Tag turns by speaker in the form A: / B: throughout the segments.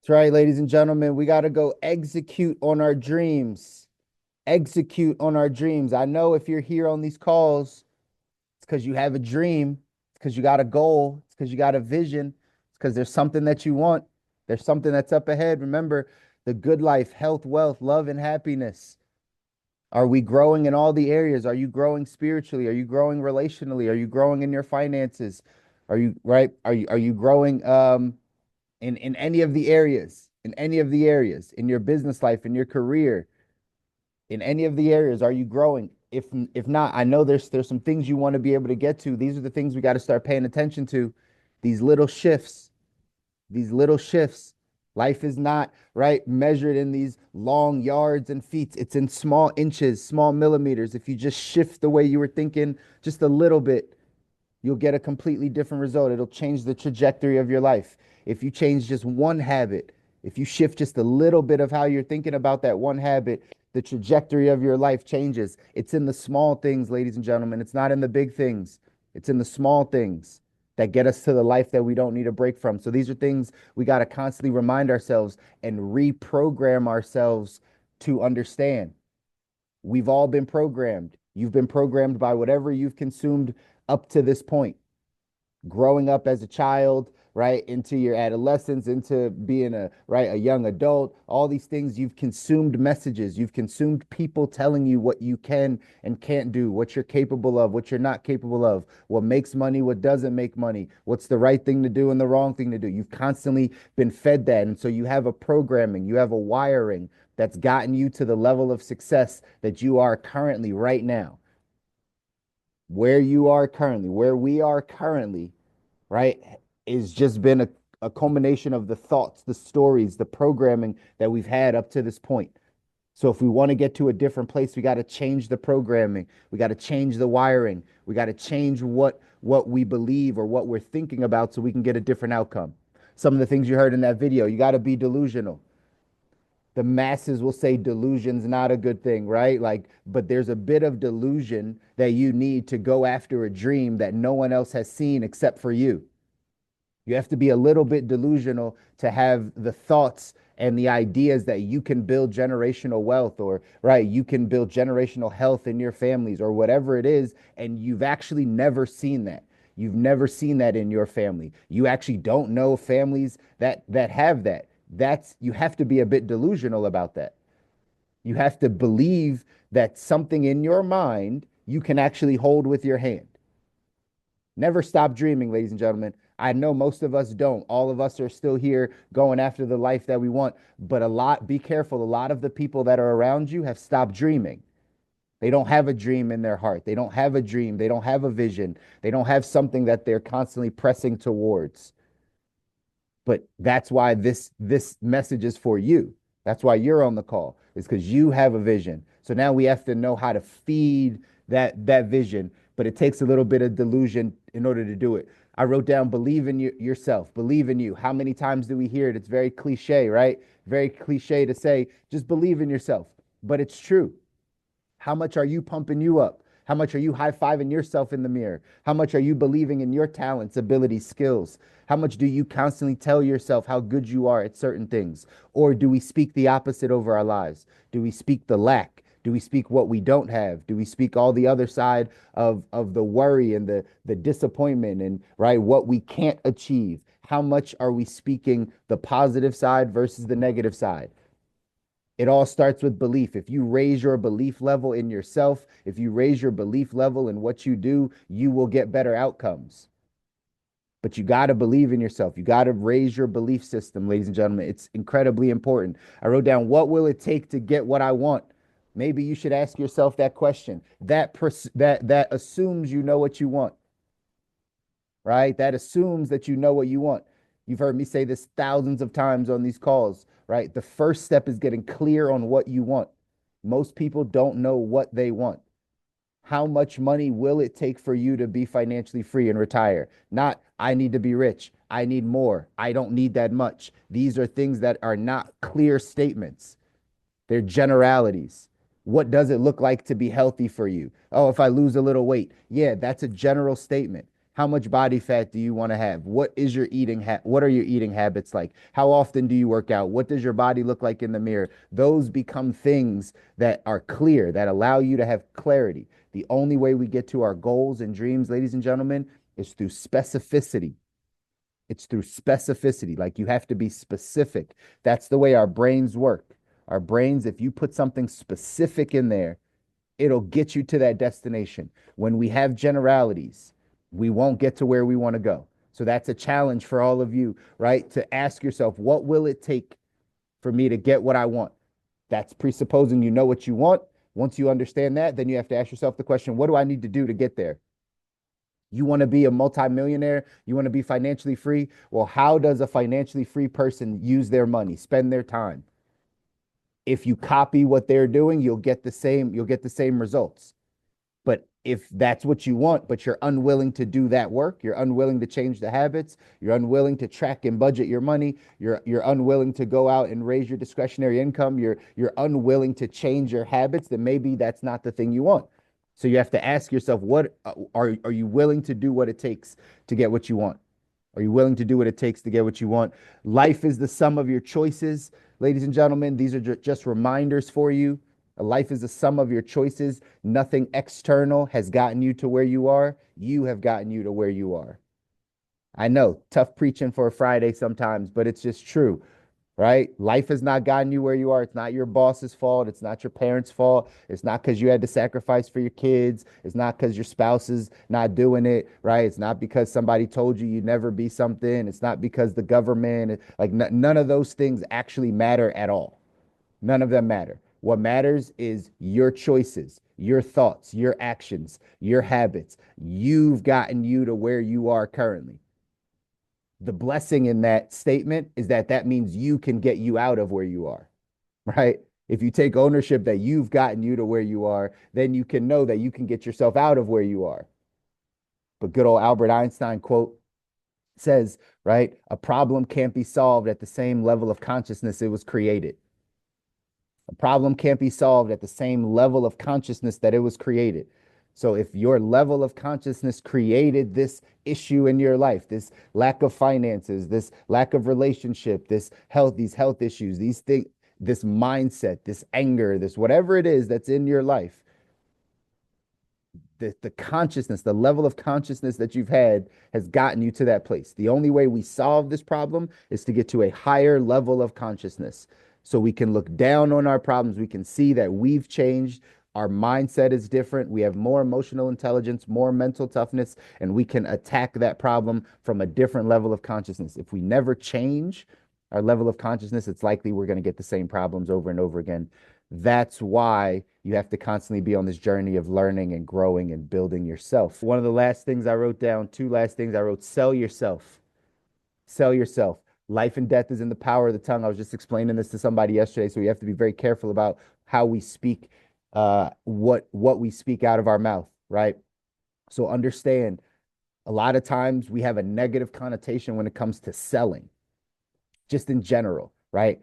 A: That's right, ladies and gentlemen. We got to go execute on our dreams. Execute on our dreams. I know if you're here on these calls, it's because you have a dream. It's because you got a goal. It's because you got a vision. It's because there's something that you want. There's something that's up ahead. Remember the good life, health, wealth, love, and happiness. Are we growing in all the areas? Are you growing spiritually? Are you growing relationally? Are you growing in your finances? Are you right? Are you growing in any of the areas, in any of the areas, in your business life, in your career, in any of the areas, are you growing? If not, I know there's some things you want to be able to get to. These are the things we got to start paying attention to. These little shifts, these little shifts. Life is not right measured in these long yards and feet. It's in small inches, small millimeters. If you just shift the way you were thinking just a little bit, you'll get a completely different result. It'll change the trajectory of your life. If you change just one habit, if you shift just a little bit of how you're thinking about that one habit, the trajectory of your life changes. It's in the small things, ladies and gentlemen. It's not in the big things. It's in the small things that get us to the life that we don't need a break from. So these are things we got to constantly remind ourselves and reprogram ourselves to understand. We've all been programmed. You've been programmed by whatever you've consumed up to this point, growing up as a child, right, into your adolescence, into being a young adult. All these things, you've consumed messages, you've consumed people telling you what you can and can't do, what you're capable of, what you're not capable of, what makes money, what doesn't make money, what's the right thing to do and the wrong thing to do. You've constantly been fed that, and so you have a programming, you have a wiring that's gotten you to the level of success that you are currently right now. Where you are currently, where we are currently, right, is just been a culmination of the thoughts, the stories, the programming that we've had up to this point. So if we want to get to a different place, we got to change the programming. We got to change the wiring. We got to change what we believe or what we're thinking about so we can get a different outcome. Some of the things you heard in that video, you got to be delusional. The masses will say delusion's not a good thing, right? Like, but there's a bit of delusion that you need to go after a dream that no one else has seen except for you. You have to be a little bit delusional to have the thoughts and the ideas that you can build generational wealth, or right, you can build generational health in your families or whatever it is. And you've actually never seen that. You've never seen that in your family. You actually don't know families that have that. That's you have to be a bit delusional about that. You have to believe that something in your mind you can actually hold with your hand. Never stop dreaming, ladies and gentlemen. I know most of us don't. All of us are still here going after the life that we want. But be careful. A lot of the people that are around you have stopped dreaming. They don't have a dream in their heart. They don't have a dream. They don't have a vision. They don't have something that they're constantly pressing towards. But that's why this message is for you. That's why you're on the call. Is because you have a vision. So now we have to know how to feed that vision, but it takes a little bit of delusion in order to do it. I wrote down believe in yourself, believe in you. How many times do we hear it? It's very cliche, right? Very cliche to say just believe in yourself, but it's true. How much are you pumping you up? How much are you high fiving yourself in the mirror? How much are you believing in your talents, abilities, skills? How much do you constantly tell yourself how good you are at certain things? Or do we speak the opposite over our lives? Do we speak the lack? Do we speak what we don't have? Do we speak all the other side of the worry and the disappointment and right what we can't achieve? How much are we speaking the positive side versus the negative side? It all starts with belief. If you raise your belief level in yourself, if you raise your belief level in what you do, you will get better outcomes. But you got to believe in yourself. You got to raise your belief system, ladies and gentlemen. It's incredibly important. I wrote down, what will it take to get what I want? Maybe you should ask yourself that question. That assumes you know what you want, right? That assumes that you know what you want. You've heard me say this thousands of times on these calls, right? The first step is getting clear on what you want. Most people don't know what they want. How much money will it take for you to be financially free and retire? Not, I need to be rich. I need more. I don't need that much. These are things that are not clear statements. They're generalities. What does it look like to be healthy for you? Oh, if I lose a little weight. Yeah, that's a general statement. How much body fat do you want to have? What are your eating habits like? How often do you work out? What does your body look like in the mirror? Those become things that are clear, that allow you to have clarity. The only way we get to our goals and dreams, ladies and gentlemen, is through specificity. It's through specificity. Like you have to be specific. That's the way our brains work. Our brains, if you put something specific in there, it'll get you to that destination. When we have generalities, we won't get to where we want to go. So that's a challenge for all of you, right? To ask yourself, what will it take for me to get what I want? That's presupposing you know what you want. Once you understand that, then you have to ask yourself the question, what do I need to do to get there? You want to be a multimillionaire? You want to be financially free? Well, how does a financially free person use their money, spend their time? If you copy what they're doing, you'll get the same results. But if that's what you want, but you're unwilling to do that work, you're unwilling to change the habits, you're unwilling to track and budget your money, you're unwilling to go out and raise your discretionary income, you're unwilling to change your habits, then maybe that's not the thing you want. So you have to ask yourself, what are you willing to do what it takes to get what you want? Are you willing to do what it takes to get what you want? Life is the sum of your choices. Ladies and gentlemen, these are just reminders for you. Life is the sum of your choices. Nothing external has gotten you to where you are. You have gotten you to where you are. I know, tough preaching for a Friday sometimes, but it's just true, right? Life has not gotten you where you are. It's not your boss's fault. It's not your parents' fault. It's not because you had to sacrifice for your kids. It's not because your spouse is not doing it, right? It's not because somebody told you you'd never be something. It's not because the government, like none of those things actually matter at all. None of them matter. What matters is your choices, your thoughts, your actions, your habits. You've gotten you to where you are currently. The blessing in that statement is that that means you can get you out of where you are, right? If you take ownership that you've gotten you to where you are, then you can know that you can get yourself out of where you are. But good old Albert Einstein quote says, right? A problem can't be solved at the same level of consciousness it was created. A problem can't be solved at the same level of consciousness that it was created. So if your level of consciousness created this issue in your life, this lack of finances, this lack of relationship, these health issues, these things, this mindset, this anger, this whatever it is that's in your life, the consciousness, the level of consciousness that you've had has gotten you to that place. The only way we solve this problem is to get to a higher level of consciousness. So we can look down on our problems. We can see that we've changed. Our mindset is different. We have more emotional intelligence, more mental toughness, and we can attack that problem from a different level of consciousness. If we never change our level of consciousness, it's likely we're going to get the same problems over and over again. That's why you have to constantly be on this journey of learning and growing and building yourself. One of the last things I wrote down, two last things I wrote, sell yourself. Sell yourself. Life and death is in the power of the tongue. I was just explaining this to somebody yesterday, so we have to be very careful about how we speak, what we speak out of our mouth, right? So understand, a lot of times we have a negative connotation when it comes to selling, just in general, right?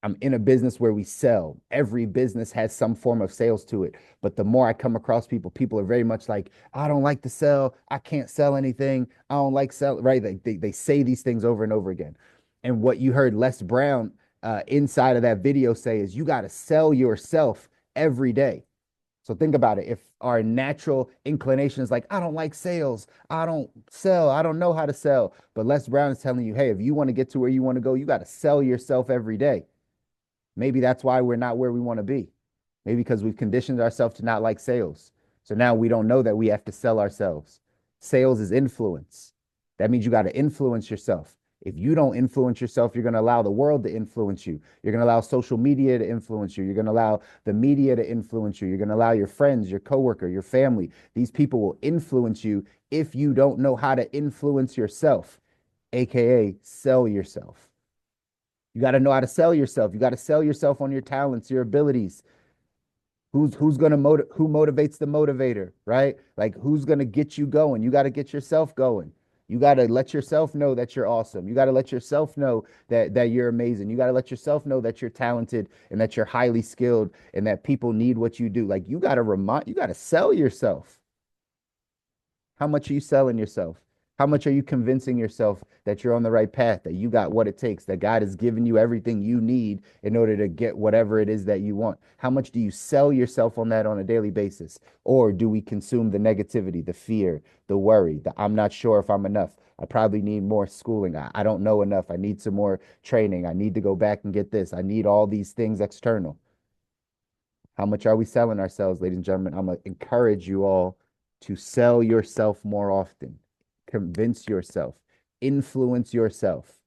A: I'm in a business where we sell. Every business has some form of sales to it. But the more I come across people, people are very much like, I don't like to sell. I can't sell anything. I don't like sell, right? They say these things over and over again. And what you heard Les Brown inside of that video say is you got to sell yourself every day. So think about it. If our natural inclination is like, I don't like sales, I don't sell, I don't know how to sell. But Les Brown is telling you, hey, if you want to get to where you want to go, you got to sell yourself every day. Maybe that's why we're not where we want to be. Maybe because we've conditioned ourselves to not like sales. So now we don't know that we have to sell ourselves. Sales is influence. That means you got to influence yourself. If you don't influence yourself, you're going to allow the world to influence you. You're going to allow social media to influence you. You're going to allow the media to influence you. You're going to allow your friends, your coworker, your family. These people will influence you if you don't know how to influence yourself, AKA sell yourself. You got to know how to sell yourself. You got to sell yourself on your talents, your abilities. Who's going to who motivates the motivator, right? Like who's going to get you going? You got to get yourself going. You got to let yourself know that you're awesome. You got to let yourself know that you're amazing. You got to let yourself know that you're talented and that you're highly skilled and that people need what you do. Like you got to sell yourself. How much are you selling yourself? How much are you convincing yourself that you're on the right path, that you got what it takes, that God has given you everything you need in order to get whatever it is that you want? How much do you sell yourself on that on a daily basis? Or do we consume the negativity, the fear, the worry, the I'm not sure if I'm enough? I probably need more schooling. I don't know enough. I need some more training. I need to go back and get this. I need all these things external. How much are we selling ourselves, ladies and gentlemen? I'm going to encourage you all to sell yourself more often. Convince yourself, influence yourself,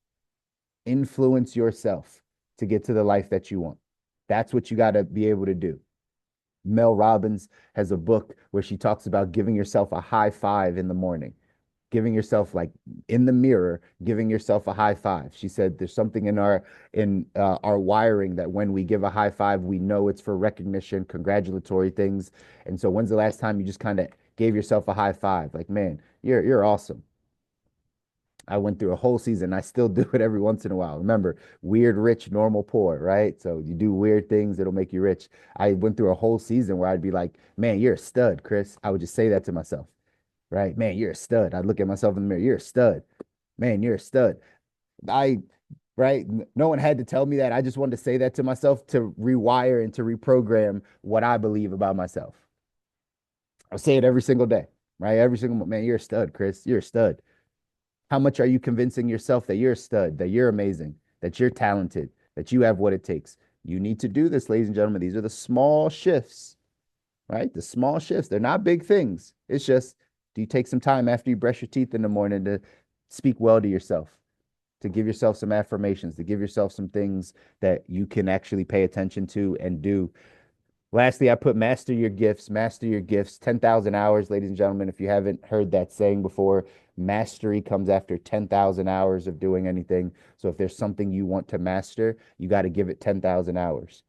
A: influence yourself to get to the life that you want. That's what you got to be able to do. Mel Robbins has a book where she talks about giving yourself a high five in the morning, giving yourself like in the mirror, giving yourself a high five. She said there's something in our wiring that when we give a high five, we know it's for recognition, congratulatory things. And so when's the last time you just kind of gave yourself a high five? Like, man, you're awesome. I went through a whole season. I still do it every once in a while. Remember, weird, rich, normal, poor, right? So you do weird things, it'll make you rich. I went through a whole season where I'd be like, man, you're a stud, Chris. I would just say that to myself, right? Man, you're a stud. I'd look at myself in the mirror. You're a stud. Man, you're a stud. I, right? No one had to tell me that. I just wanted to say that to myself to rewire and to reprogram what I believe about myself. I'll say it every single day, right? Every single man, you're a stud, Chris. You're a stud. How much are you convincing yourself that you're a stud, that you're amazing, that you're talented, that you have what it takes? You need to do this, ladies and gentlemen. These are the small shifts, right? The small shifts. They're not big things. It's just, do you take some time after you brush your teeth in the morning to speak well to yourself, to give yourself some affirmations, to give yourself some things that you can actually pay attention to and do? Lastly, I put master your gifts, 10,000 hours, ladies and gentlemen. If you haven't heard that saying before, mastery comes after 10,000 hours of doing anything. So if there's something you want to master, you got to give it 10,000 hours.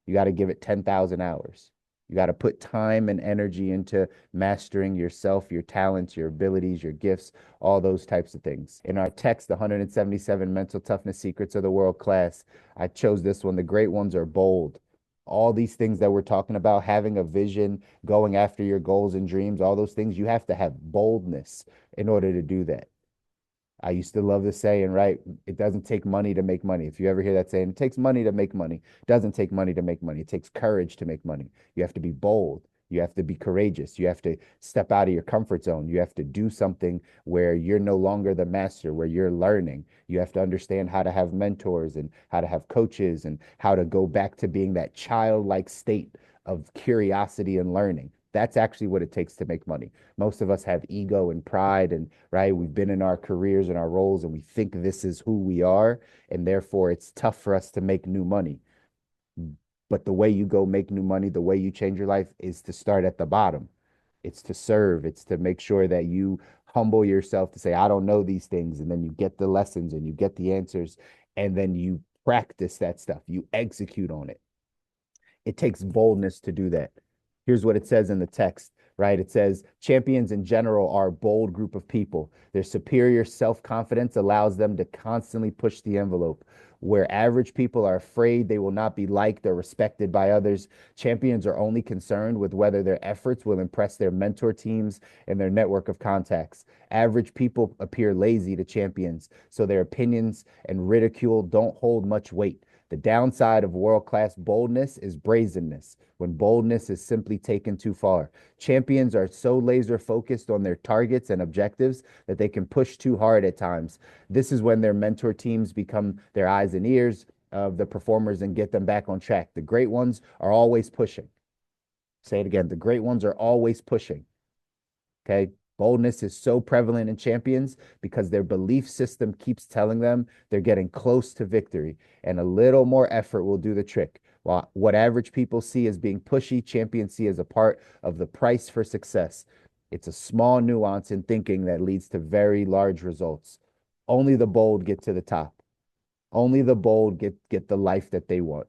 A: You got to give it 10,000 hours. You got to put time and energy into mastering yourself, your talents, your abilities, your gifts, all those types of things. In our text, the 177 mental toughness secrets of the world class, I chose this one. The great ones are bold. All these things that we're talking about, having a vision, going after your goals and dreams, all those things, you have to have boldness in order to do that. I used to love the saying, right? It doesn't take money to make money. If you ever hear that saying, it takes money to make money. It doesn't take money to make money. It takes courage to make money. You have to be bold. You have to be courageous. You have to step out of your comfort zone. You have to do something where you're no longer the master, where you're learning. You have to understand how to have mentors and how to have coaches and how to go back to being that childlike state of curiosity and learning. That's actually what it takes to make money. Most of us have ego and pride, and right, we've been in our careers and our roles, and we think this is who we are, and therefore it's tough for us to make new money. But the way you go make new money, the way you change your life is to start at the bottom. It's to serve, it's to make sure that you humble yourself to say, I don't know these things. And then you get the lessons and you get the answers, and then you practice that stuff, you execute on it. It takes boldness to do that. Here's what it says in the text, right? It says champions in general are a bold group of people. Their superior self-confidence allows them to constantly push the envelope. Where average people are afraid they will not be liked or respected by others, champions are only concerned with whether their efforts will impress their mentor teams and their network of contacts. Average people appear lazy to champions, so their opinions and ridicule don't hold much weight. The downside of world-class boldness is brazenness, when boldness is simply taken too far. Champions are so laser focused on their targets and objectives that they can push too hard at times. This is when their mentor teams become their eyes and ears of the performers and get them back on track. The great ones are always pushing. Say it again. The great ones are always pushing. Okay. Boldness is so prevalent in champions because their belief system keeps telling them they're getting close to victory, and a little more effort will do the trick. While what average people see as being pushy, champions see as a part of the price for success. It's a small nuance in thinking that leads to very large results. Only the bold get to the top. Only the bold get the life that they want.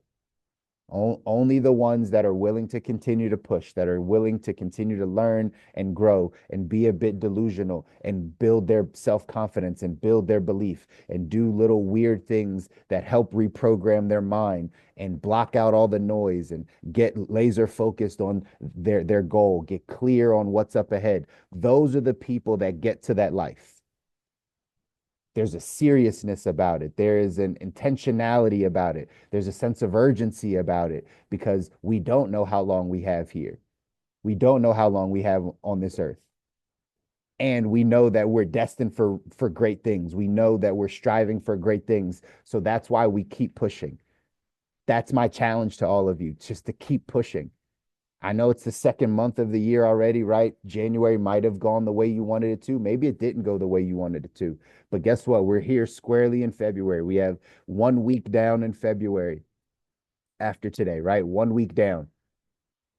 A: Only the ones that are willing to continue to push, that are willing to continue to learn and grow and be a bit delusional and build their self-confidence and build their belief and do little weird things that help reprogram their mind and block out all the noise and get laser focused on their goal, get clear on what's up ahead. Those are the people that get to that life. There's a seriousness about it. There is an intentionality about it. There's a sense of urgency about it because we don't know how long we have here. We don't know how long we have on this earth. And we know that we're destined for great things. We know that we're striving for great things. So that's why we keep pushing. That's my challenge to all of you, just to keep pushing. I know it's the second month of the year already, right? January might have gone the way you wanted it to. Maybe it didn't go the way you wanted it to. But guess what? We're here squarely in February. We have 1 week down in February after today, right? 1 week down.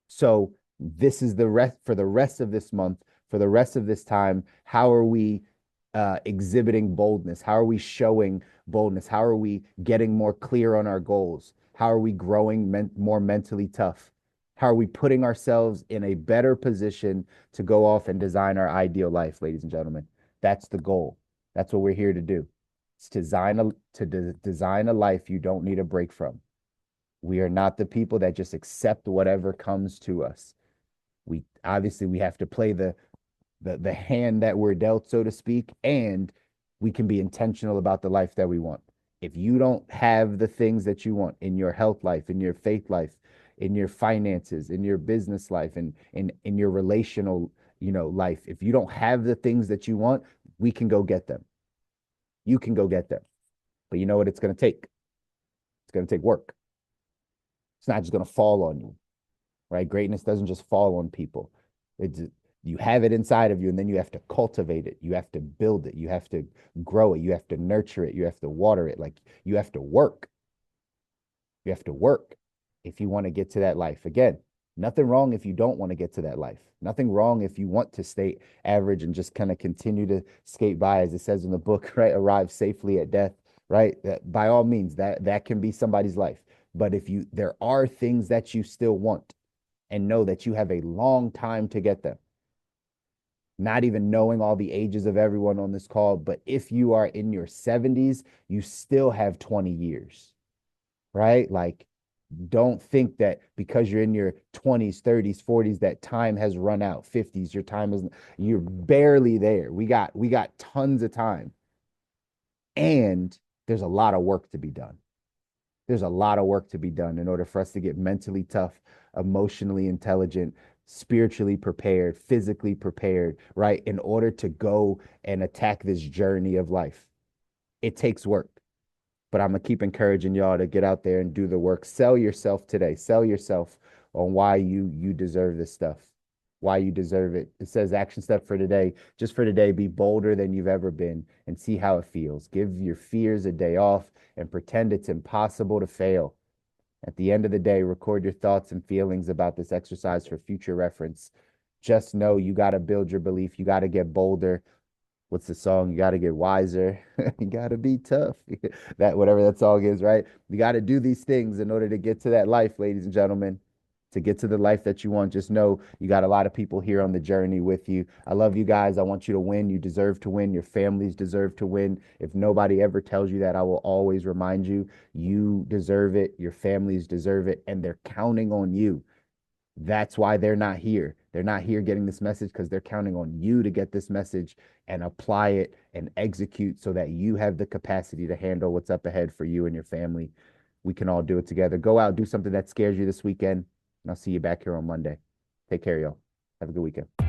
A: So this is the rest for the rest of this month, for the rest of this time. How are we exhibiting boldness? How are we showing boldness? How are we getting more clear on our goals? How are we growing more mentally tough? How are we putting ourselves in a better position to go off and design our ideal life, ladies and gentlemen? That's the goal. That's what we're here to do. It's design a life you don't need a break from. We are not the people that just accept whatever comes to us. We obviously we have to play the hand that we're dealt, so to speak, and we can be intentional about the life that we want. If you don't have the things that you want in your health life, in your faith life, in your finances, in your business life, and in your relational, life, if you don't have the things that you want, we can go get them. You can go get them. But you know what it's going to take? It's going to take work. It's not just going to fall on you, right? Greatness doesn't just fall on people. It's you have it inside of you, and then you have to cultivate it. You have to build it. You have to grow it. You have to nurture it. You have to water it. Like you have to work. You have to work if you want to get to that life. Again, nothing wrong if you don't want to get to that life. Nothing wrong if you want to stay average and just kind of continue to skate by, as it says in the book, right? Arrive safely at death, right? That, by all means, that can be somebody's life. But if there are things that you still want and know that you have a long time to get them, not even knowing all the ages of everyone on this call, but if you are in your 70s, you still have 20 years, right? Like, don't think that because you're in your 20s, 30s, 40s, that time has run out. 50s, your time is, you're barely there. We got tons of time. And there's a lot of work to be done. There's a lot of work to be done in order for us to get mentally tough, emotionally intelligent, spiritually prepared, physically prepared, right? In order to go and attack this journey of life. It takes work, but I'm gonna keep encouraging y'all to get out there and do the work. Sell yourself today. Sell yourself on why you deserve this stuff, why you deserve it. It says action step for today. Just for today, be bolder than you've ever been and see how it feels. Give your fears a day off and pretend it's impossible to fail. At the end of the day, record your thoughts and feelings about this exercise for future reference. Just know you got to build your belief. You got to get bolder. What's the song? You got to get wiser. You got to be tough. That whatever that song is, right? You got to do these things in order to get to that life, ladies and gentlemen. To get to the life that you want, just know you got a lot of people here on the journey with you. I love you guys. I want you to win. You deserve to win. Your families deserve to win. If nobody ever tells you that, I will always remind you, you deserve it. Your families deserve it. And they're counting on you. That's why they're not here. They're not here getting this message because they're counting on you to get this message and apply it and execute so that you have the capacity to handle what's up ahead for you and your family. We can all do it together. Go out, do something that scares you this weekend, and I'll see you back here on Monday. Take care, y'all. Have a good weekend.